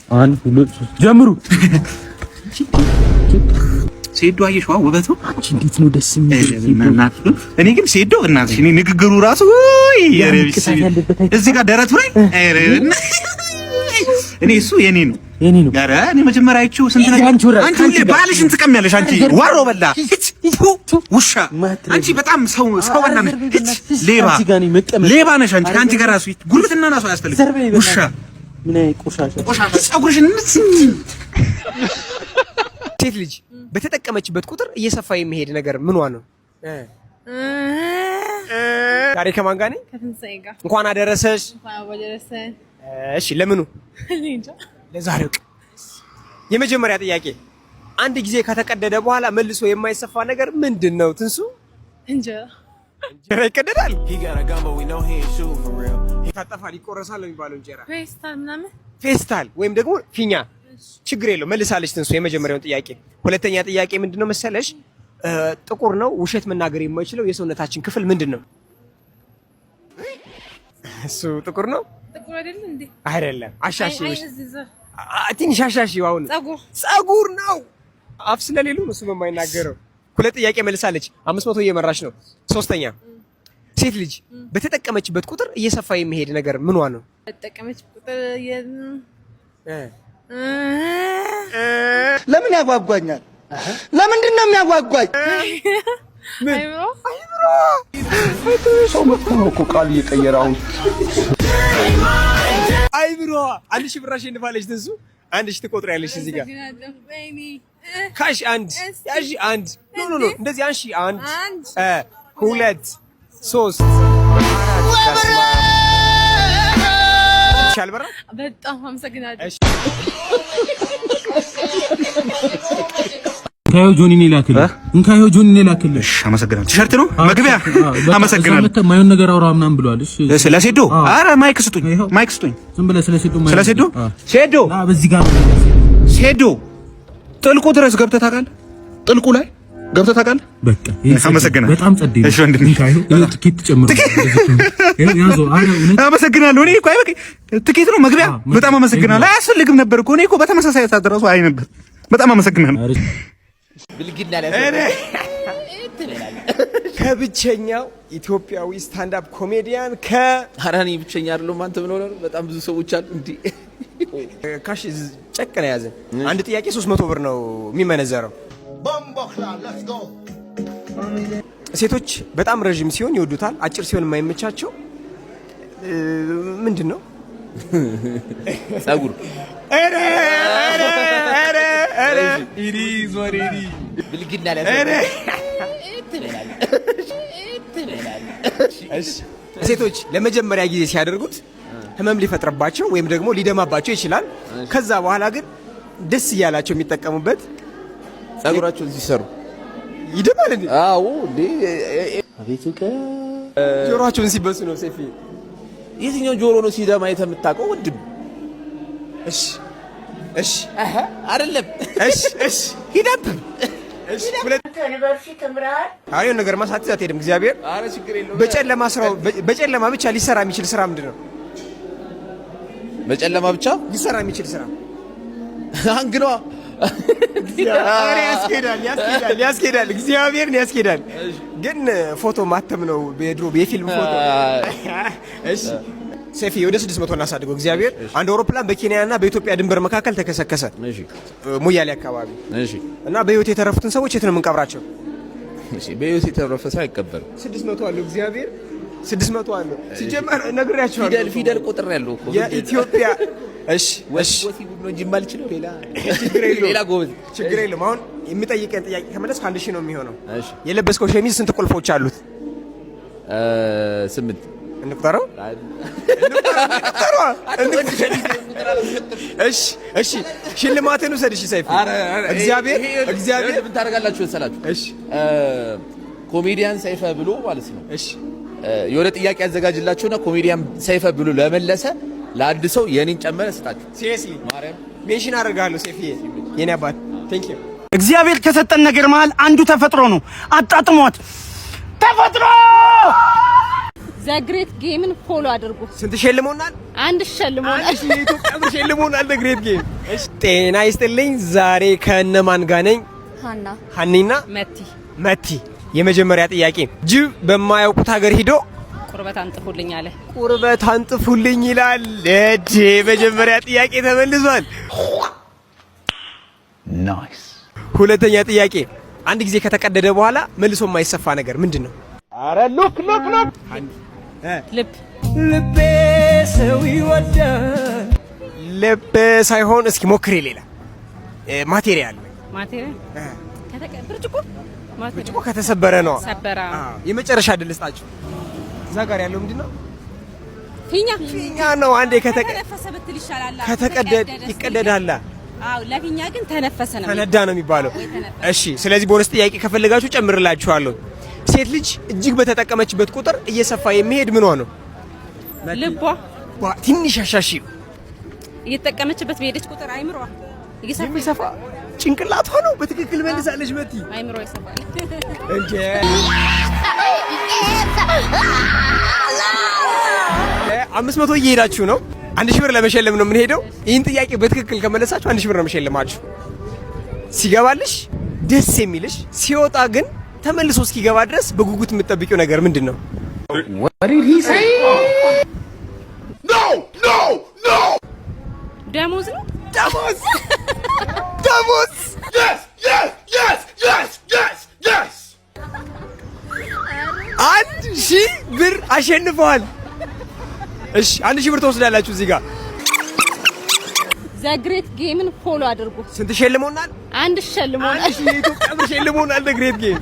አንድ ሁለት ጀምሩ። ሴዶ አየሽው ውበቱ አንቺ እንዴት ነው ደስ የሚል። እኔ ግን ሴዶ እናትሽ እኔ ንግግሩ ራሱ እዚህ ጋር ደረቱ ላይ እኔ እሱ የኔ ነው። ኧረ እኔ መጀመሪያ አይቼው ስንት ነገር አንቺ ሁሌ ባልሽን ትቀሚያለሽ። አንቺ ወሮ በላ ውሻ አንቺ በጣም ሰው በላ ነሽ። ሌባ ነሽ አንቺ። ከአንቺ ጋር ራሱ ጉልበትና ራሱ አያስፈልግም። ውሻ ምን አይ ቆሻሻ ፀጉርሽን ሴት ልጅ በተጠቀመችበት ቁጥር እየሰፋ የሚሄድ ነገር ምንዋ ነው? ዛሬ ከማን ጋር ነኝ? ከትንሳኤ ጋር። እንኳን አደረሰሽ። እንኳን አደረሰን። እሺ ለምኑ? እንጃ። ለዛሬው የመጀመሪያ ጥያቄ አንድ ጊዜ ከተቀደደ በኋላ መልሶ የማይሰፋ ነገር ምንድነው? ትንሱ እንጀራ። እንጀራ ይቀደዳል? ይታጠፋል፣ ይቆረሳል የሚባለው እንጀራ። ፌስታል ምናምን ፌስታል ወይም ደግሞ ፊኛ። ችግር የለው መልሳለች ትንሱ የመጀመሪያውን ጥያቄ። ሁለተኛ ጥያቄ ምንድነው መሰለሽ? ጥቁር ነው ውሸት መናገር የማይችለው የሰውነታችን ክፍል ምንድነው? እሱ ጥቁር ነው። ጥቁር አይደለም እንዴ? አይደለም። አሻሽሽ ትንሽ አሻሽው። አሁን ፀጉር ነው። አፍ ስለሌሉ ነው እሱ የማይናገረው። ሁለት ጥያቄ መልሳለች። 500 እየመራች ነው። ሶስተኛ ሴት ልጅ በተጠቀመችበት ቁጥር እየሰፋ የሚሄድ ነገር ምንዋ ነው? በተጠቀመች ቁጥር ለምን ያጓጓኛል? ለምንድን ነው የሚያጓጓኝ? ሰው መጥቶ ነው እኮ ቃል እየቀየረ አሁን። አይብሮ 1000 ብር አሸንፋለች ትንሱ። 1000 ትቆጥሪያለሽ እዚህ ጋር ካሽ። አንድ ያዢ አንድ ኖ እንደዚህ አንሺ። አንድ 2 3 ሻልበራ በጣም አመሰግናለሁ። እንካዮ ጆኒ ላክልህ። እንካዮ ጆኒ ላክልህ። እሺ አመሰግናለሁ። ቲሸርት ነው መግቢያ። አመሰግናለሁ። ማየውን ነገር አውራ ምናምን ብለዋል። እሺ ስለ ሴዶ ኧረ ማይክ ስጡኝ፣ ማይክ ስጡኝ። ዝም ብለህ ስለ ሴዶ ስለ ሴዶ ሴዶ በዚህ ጋር ሴዶ ጥልቁ ድረስ ገብተህ ታውቃለህ? ጥልቁ ላይ ገብተህ ታውቃለህ? በቃ አመሰግናለሁ። በጣም ጸዴ ነው። እሺ ወንድም እንካዮ ትኬት ጨምሮ ያዞ አመሰግናለሁ። እኔ እኮ አይበቃ ትኬት ነው መግቢያ። በጣም አመሰግናለሁ። አያስፈልግም ነበር እኮ እኔ እኮ በተመሳሳይ ሰዓት ድረስ አይ ነበር። በጣም አመሰግናለሁ። ብልግና ከብቸኛው ኢትዮጵያዊ ስታንዳፕ ኮሜዲያን አራኒ ብቸኛ አይደለም። አንተ ምን ሆነ? በጣም ብዙ ሰዎች አሉ እንዴ። ካሽ ጨቅ ነው ያዘ። አንድ ጥያቄ 300 ብር ነው የሚመነዘረው። ሴቶች በጣም ረጅም ሲሆን ይወዱታል፣ አጭር ሲሆን የማይመቻቸው ምንድን ነው? ፀጉር። ብልግና ሴቶች ለመጀመሪያ ጊዜ ሲያደርጉት ህመም ሊፈጥርባቸው ወይም ደግሞ ሊደማባቸው ይችላል። ከዛ በኋላ ግን ደስ እያላቸው የሚጠቀሙበት ፀጉራቸውን ሲሰሩ ይደማል እንዴ? አዎ እንዴ። አቤቱ ጆሮአቸውን ሲበሱ ነው። ሴፊ የትኛው ጆሮ ነው ሲደማ የምታውቀው ወንድም? እሺ አይደለም። እሺ ሂደብ። እሺ ዩኒቨርሲቲ ተምራል። አሪዮ ነገር ማሳት አትሄድም። እግዚአብሔር አረ ችግር የለውም። በጨለማ ብቻ ሊሰራ የሚችል ስራ ምንድን ነው? በጨለማ ብቻ ሊሰራ የሚችል ስራ አንግሏ። ያስኬዳል። እግዚአብሔርን ያስኬዳል። ግን ፎቶ ማተም ነው፣ የድሮ የፊልም ፎቶ። እሺ ሴፊ ወደ 600 እናሳድገው። እግዚአብሔር አንድ አውሮፕላን በኬንያና በኢትዮጵያ ድንበር መካከል ተከሰከሰ። እሺ ሙያሌ አካባቢ። እሺ እና በህይወት የተረፉትን ሰዎች የት ነው የምንቀብራቸው? እሺ በህይወት የተረፈ ሰው አይቀበርም። 600 አለው። እግዚአብሔር 600 አለው። ሲጀመር ነግሬያቸዋለሁ። ፊደል ቁጥር ያለው እኮ የኢትዮጵያ። እሺ ወሲብ ነው እንጂ የማልችለው ሌላ ጎበዝ ችግር የለም። አሁን የሚጠይቀን ጥያቄ ከመለስ 1000 ነው የሚሆነው። እሺ የለበስከው ሸሚዝ ስንት ቁልፎች አሉት? 8 እንቁጠረው። እሺ ሽልማትን ውሰድ። እሺ ሰይፉ እግዚአብሔር ምን ታደርጋላችሁ መሰላችሁ? እሺ ኮሜዲያን ሰይፈ ብሎ ማለት ነው። እሺ የሆነ ጥያቄ ያዘጋጅላችሁና ኮሜዲያን ሰይፈ ብሎ ለመለሰ ለአንድ ሰው የኔን ጨመረ ስጣችሁ። ሲሪየስሊ ማርያም ሜንሽን አደርጋለሁ። ሴፍዬ የኔ አባት ቴንክ ዩ። እግዚአብሔር ከሰጠን ነገር መሃል አንዱ ተፈጥሮ ነው። አጣጥሟት ተፈጥሮ። ዘ ግሬት ጌምን ፎሎ አድርጉ። ስንት ሸልሞናል? አንድ ሸልሞናል። የኢትዮጵያ ብር ሸልሞናል። ዘ ግሬት ጌም እሺ ጤና ይስጥልኝ። ዛሬ ከነማን ጋር ነኝ? ሀኒና መቲ። የመጀመሪያ ጥያቄ ጅብ በማያውቁት ሀገር ሂዶ ቁርበት አንጥፉልኝ አለ። ቁርበት አንጥፉልኝ ይላል። እጂ የመጀመሪያ ጥያቄ ተመልሷል። ናይስ። ሁለተኛ ጥያቄ አንድ ጊዜ ከተቀደደ በኋላ መልሶ የማይሰፋ ነገር ምንድነው? አረ ሉክ ልቤ ሰው ይወዳል። ልብ ሳይሆን እስኪ ሞክሬ ሌላ ማቴሪያል ብርጭቆ ከተሰበረ ነው። የመጨረሻ ድል ስጣችሁ። እዛ ጋር ያለው ምንድነው? ፊኛ ነው። አንዴ ከተነፈሰ ብትል ይሻላል። ይቀደዳል። አዎ ለፊኛ ግን ተነፈሰ ነው ተነዳ ነው የሚባለው። እሺ ስለዚህ ቦነስ ጥያቄ ከፈለጋችሁ ጨምርላችኋለሁ። ሴት ልጅ እጅግ በተጠቀመችበት ቁጥር እየሰፋ የሚሄድ ምኗ ነው? ልቧ። ትንሽ አሻሺ እየተጠቀመችበት በሄደች ቁጥር አይምሯ እየሰፋ ጭንቅላቷ ነው። በትክክል መልሳለች መቲ። አይምሮ ይሰፋል እንጂ 500 እየሄዳችሁ ነው። 1000 ብር ለመሸለም ነው የምንሄደው። ይህን ጥያቄ በትክክል ከመለሳችሁ 1000 ብር ነው የምሸልማችሁ። ሲገባልሽ ደስ የሚልሽ፣ ሲወጣ ግን ተመልሶ እስኪገባ ድረስ በጉጉት የምትጠብቂው ነገር ምንድን ነው? ደሞዝ ነው። ደሞዝ። አንድ ሺህ ብር አሸንፈዋል። እሺ 1000 ብር ተወስዳላችሁ። እዚህ ጋር ዘግሬት ጌምን ፎሎ አድርጉ። ስንት ሸልሞናል? አንድ ሸልሞናል። የኢትዮጵያ ብር ሸልሞናል። ዘግሬት ጌም